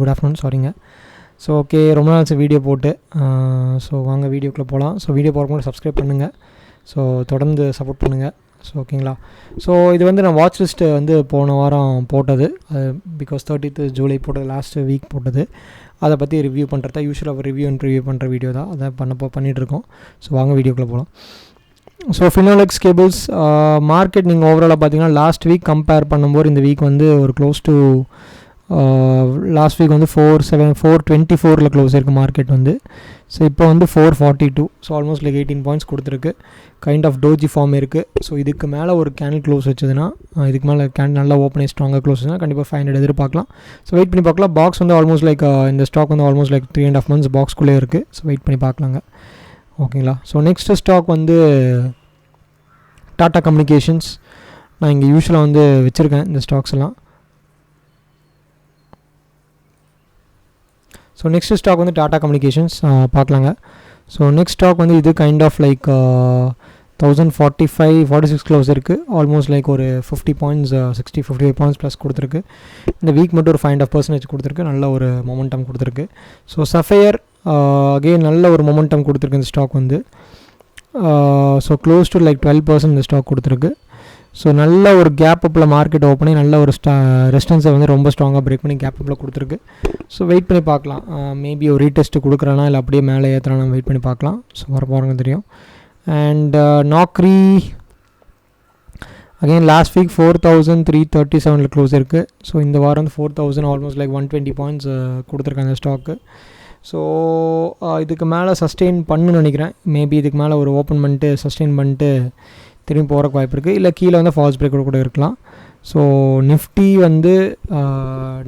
Good afternoon சாரிங்க. So okay, ரொம்ப நாள் வீடியோ போட்டு ஸோ வாங்க வீடியோக்குள்ளே போகலாம். ஸோ வீடியோ போகிறவங்க சப்ஸ்கிரைப் பண்ணுங்கள். ஸோ தொடர்ந்து சப்போர்ட் பண்ணுங்கள். ஸோ ஓகேங்களா. ஸோ இது வந்து நான் வாட்ச் லிஸ்ட்டு வந்து போன வாரம் போட்டது, பிகாஸ் 30th ஜூலை போட்டது, லாஸ்ட் வீக் போட்டது. அதை பற்றி ரிவ்யூ பண்ணுறதா யூஸ்வலாக ரிவ்யூ பண்ணுற வீடியோ தான், அதை பண்ணிகிட்ருக்கோம். ஸோ வாங்க வீடியோக்குள்ளே போகலாம். ஸோ ஃபினோலெக்ஸ் கேபிள்ஸ் மார்க்கெட் நீங்கள் ஓவராலாக பார்த்தீங்கன்னா லாஸ்ட் வீக் கம்பேர் பண்ணும்போது இந்த வீக் வந்து ஒரு க்ளோஸ் டு லாஸ்ட் வீக் வந்து 424 க்ளோஸ் இருக்குது மார்க்கெட் வந்து. ஸோ இப்போ வந்து 442, ஸோ ஆல்மோஸ்ட் லைக் 18 பாயிண்ட்ஸ் கொடுத்துருக்கு. கைண்ட் ஆஃப் டோஜி ஃபார்ம் இருக்குது. ஸோ இதுக்கு மேலே ஒரு கேண்டில் க்ளோஸ் வச்சதுன்னா, இதுக்கு மேலே கேண்டில் நல்லா ஓப்பன் ஆகி ஸ்ட்ராங்காக க்ளோஸ் வச்சுன்னா கண்டிப்பாக 500 எதிர்பார்க்கலாம். ஸோ வெயிட் பண்ணி பார்க்கலாம். பாக்ஸ் வந்து ஆல்மோஸ்ட் லைக் இந்த ஸ்டாக் வந்து ஆல்மோஸ்ட் லைக் 3.5 months பாக்ஸ்குள்ளே இருக்குது. ஸோ வெயிட் பண்ணி பார்க்கலாங்க. ஓகேங்களா. ஸோ நெக்ஸ்ட்டு ஸ்டாக் வந்து டாடா கம்யூனிகேஷன்ஸ். நான் இங்கே யூஸ்வலாக வந்து வச்சுருக்கேன் இந்த ஸ்டாக்ஸ் எல்லாம். ஸோ நெக்ஸ்ட் ஸ்டாக் வந்து டாடா கம்யூனிகேஷன்ஸ் பார்க்கலாங்க. ஸோ நெக்ஸ்ட் ஸ்டாக் வந்து இது கைண்ட் ஆஃப் லைக் 1045-46 க்ளோஸ் இருக்குது. ஆல்மோஸ்ட் லைக் ஒரு 50 பாயிண்ட்ஸ் 55 பாயிண்ட்ஸ் ப்ளஸ் கொடுத்துருக்கு. இந்த வீக் மட்டும் ஒரு 5.5% கொடுத்துருக்கு. நல்ல ஒரு மொமெண்டம் கொடுத்துருக்கு. ஸோ சஃபையர் அகெயின் நல்ல ஒரு மொமெண்டம் கொடுத்துருக்கு இந்த ஸ்டாக் வந்து. ஸோ க்ளோஸ் டு லைக் 12% இந்த ஸ்டாக் கொடுத்துருக்கு. ஸோ நல்ல ஒரு கேப் அப்பில் மார்க்கெட் ஓப்பன் ஆகி நல்ல ஒரு ரெசிஸ்டன்ஸை வந்து ரொம்ப ஸ்ட்ராங்காக பிரேக் பண்ணி கேப் அப்பில் கொடுத்துருக்கு. ஸோ வெயிட் பண்ணி பார்க்கலாம். மேபி ஒரு ரீடெஸ்ட்டு கொடுக்குறானா இல்லை அப்படியே மேலே ஏற்றுறானா வெயிட் பண்ணி பார்க்கலாம். ஸோ வரப்போகிறவங்க தெரியும். And Naukri again last week 4337 close இருக்குது. ஸோ இந்த வாரம் வந்து 4000 ஆல்மோஸ்ட் லைக் 120 பாயிண்ட்ஸ் கொடுத்துருக்காங்க ஸ்டாக்கு. ஸோ இதுக்கு மேலே சஸ்டெயின் பண்ணுன்னு நினைக்கிறேன். மேபி இதுக்கு மேலே ஒரு ஓப்பன் பண்ணிட்டு சஸ்டெயின் பண்ணிட்டு திரும்பி போகிறக்கு வாய்ப்பு இருக்குது. இல்லை கீழே வந்து ஃபால்ஸ் பிரேக் கூட இருக்கலாம். ஸோ நிஃப்டி வந்து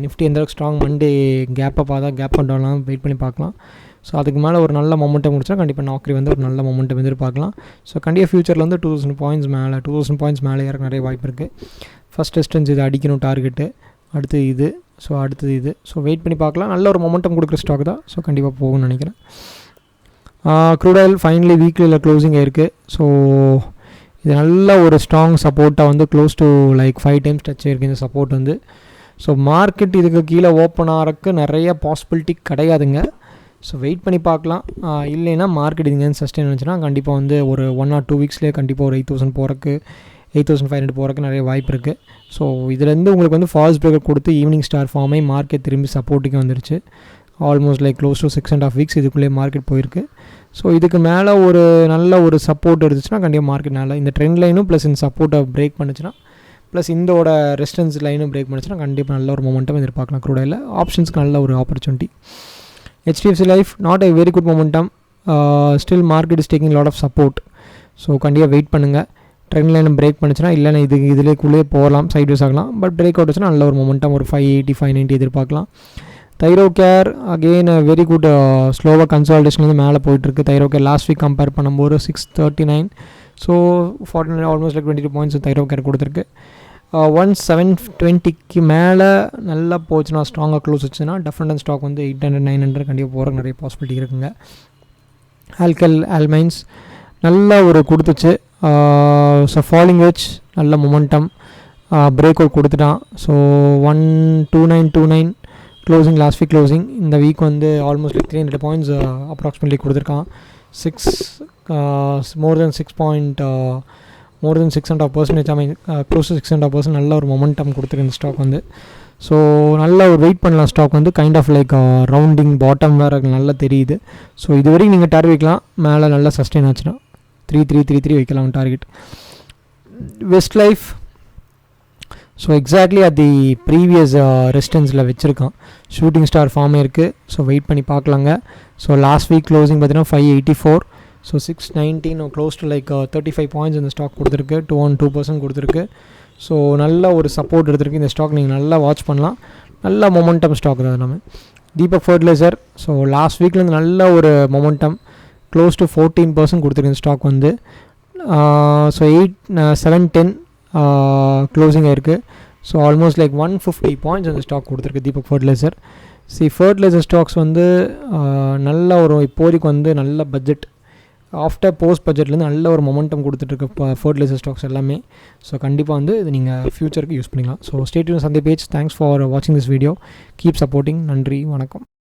நிஃப்டி எந்த அளவுக்கு ஸ்ட்ராங் மண்டே கேப்பை பார்த்தா கேப் பண்ணலாம் வெயிட் பண்ணி பார்க்கலாம். ஸோ அதுக்கு மேலே ஒரு நல்ல மொமெண்டம் முடிச்சா கண்டிப்பாக நாக்ரி வந்து ஒரு நல்ல மொமெண்டம் எதிர்பார்க்கலாம். ஸோ கண்டிப்பாக ஃபியூச்சரில் வந்து 2000 பாயிண்ட்ஸ் மேலே ஏற நிறைய வாய்ப்பு இருக்குது. ஃபஸ்ட் டிஸ்டன்ஸ் இது அடிக்கணும் டார்கெட்டு. அடுத்து இது, ஸோ அடுத்தது இது. ஸோ வெயிட் பண்ணி பார்க்கலாம். நல்ல ஒரு மொமெண்டம் கொடுக்குற ஸ்டாக் தான். ஸோ கண்டிப்பாக போகும்னு நினைக்கிறேன். க்ரூட் ஆயில் ஃபைனலி வீக்லியில் க்ளோசிங் ஆயிருக்கு. ஸோ இது நல்ல ஒரு ஸ்ட்ராங் சப்போர்ட்டாக வந்து close to like 5 times touch ஆகிருக்கு இந்த சப்போர்ட் வந்து. ஸோ மார்க்கெட் இதுக்கு கீழே ஓப்பன் ஆகிறதுக்கு நிறைய பாசிபிலிட்டி கிடையாதுங்க. ஸோ வெயிட் பண்ணி பார்க்கலாம். இல்லைன்னா மார்க்கெட் இதுங்க சஸ்டெயின் இருந்துச்சுன்னா கண்டிப்பாக வந்து ஒரு 1 or 2 weeksலேயே கண்டிப்பாக ஒரு 8000 போகிறக்கு 8500 போகிறக்கு நிறைய வாய்ப்பு இருக்குது. ஸோ இதுலேருந்து உங்களுக்கு வந்து ஃபால்ஸ் பிரேக்கர் கொடுத்து ஈவினிங் ஸ்டார் ஃபார்மே மார்க்கெட் திரும்பி சப்போர்ட்டுக்கு வந்துருச்சு. Almost like close to 6.5 weeks இதுக்குள்ளே மார்க்கெட் போயிருக்கு. ஸோ இதுக்கு மேலே ஒரு நல்ல ஒரு சப்போர்ட் இருந்துச்சுன்னா கண்டிப்பாக மார்க்கெட் நல்லா இந்த ட்ரெண்ட் லைனும் ப்ளஸ் இந்த சப்போர்ட்டை பிரேக் பண்ணுச்சுன்னா ப்ளஸ் இந்தோட ரெசிஸ்டன்ஸ் லைனும் பிரேக் பண்ணுச்சுன்னா கண்டிப்பாக நல்ல ஒரு மொமெண்டம் எதிர்பார்க்கலாம். க்ரூட் ஆயிலில் ஆப்ஷன்ஸ்க்கு நல்ல ஒரு opportunity. HDFC life not a very good momentum. Still market is taking lot of support. So கண்டிப்பாக வெயிட் பண்ணுங்கள். ட்ரெண்ட் லைனை பிரேக் பண்ணிச்சுன்னா இல்லைன்னா இதுலேக்குள்ளே போகலாம், சைட்வேஸ் ஆகலாம். பட் பிரேக் அவுட் வச்சுன்னா நல்ல ஒரு மொமெண்டம் ஒரு 580-590 எதிர்பார்க்கலாம். Thyrocare again very good ஸ்லோவாக கன்சால்டேஷன் வந்து மேலே போயிட்டுருக்கு. Thyrocare last week compare பண்ணும்போது 639, so 49 almost like 22 points Thyrocare கொடுத்துருக்கு. 1720 மேலே நல்லா போச்சுன்னா ஸ்ட்ராங்காக க்ளோஸ் வச்சுன்னா டெஃபினட் ஸ்டாக் வந்து 800-900 கண்டிப்பாக போகிற நிறைய பாசிபிலிட்டி இருக்குங்க. ஆல்மைன்ஸ் நல்லா ஒரு கொடுத்துச்சு. ஸோ ஃபாலிங் வெச் நல்ல மொமெண்டம் பிரேக் அவுட் கொடுத்துட்டான். So 12929 closing last week closing. இந்த வீக் வந்து ஆல்மோஸ்ட் லைக் 300 பாயிண்ட்ஸ் அப்ராக்சிமேட்லி கொடுத்துருக்கான். மோர் தென் 6.5%, ஐ மீன் க்ளோஸ் டு 6.5% நல்ல ஒரு மொமெண்டம் கொடுத்துருக்கு இந்த ஸ்டாக் வந்து. ஸோ நல்ல ஒரு வெயிட் பண்ணலாம். ஸ்டாக் வந்து kind of like rounding bottom வேறு நல்லா தெரியுது. ஸோ இது வரைக்கும் நீங்கள் டார்கெட் வைக்கலாம். மேலே நல்லா சஸ்டெயின் ஆச்சுன்னா 3333 வைக்கலாம் target. Westlife so exactly at the previous ரெசிஸ்டன்ஸில் வச்சுருக்கான். ஷூட்டிங் ஸ்டார் ஃபார்மே இருக்குது. ஸோ வெயிட் பண்ணி பார்க்கலாங்க. ஸோ லாஸ்ட் வீக் க்ளோசிங் பார்த்தீங்கன்னா 584, so 619 close to like 35 points இந்த ஸ்டாக் கொடுத்துருக்கு. 2% கொடுத்துருக்கு. ஸோ நல்ல ஒரு சப்போர்ட் எடுத்துருக்கு இந்த ஸ்டாக். நீங்கள் நல்லா வாட்ச் பண்ணலாம். நல்ல மொமெண்டம் ஸ்டாக் தான் நம்ம. தீபக் ஃபர்டிலைசர் ஸோ லாஸ்ட் வீக்லேருந்து நல்ல ஒரு மொமெண்டம் க்ளோஸ் டு 14% கொடுத்துருக்கு இந்த ஸ்டாக் வந்து. ஸோ 710 க்ளோசிங் ஆயிருக்கு. ஸோ ஆல்மோஸ்ட் லைக் 150 பாயிண்ட்ஸ் அந்த ஸ்டாக் கொடுத்துருக்கு தீபக் ஃபர்டிலைசர். ஃபர்டிலைசர் ஸ்டாக்ஸ் வந்து நல்ல ஒரு இப்போதைக்கு வந்து நல்ல பட்ஜெட் ஆஃப்டர் போஸ்ட் பட்ஜெட்லேருந்து நல்ல ஒரு மொமெண்டம் கொடுத்துட்ருக்க ஃபர்டிலைசர் ஸ்டாக்ஸ் எல்லாமே. ஸோ கண்டிப்பாக வந்து இது நீங்கள் ஃப்யூச்சருக்கு யூஸ் பண்ணிக்கலாம். ஸோ ஸ்டே டியூன் சந்தை பேஜ். தேங்க்ஸ் ஃபார் வாட்சிங் திஸ் வீடியோ. Keep supporting. நன்றி, வணக்கம்.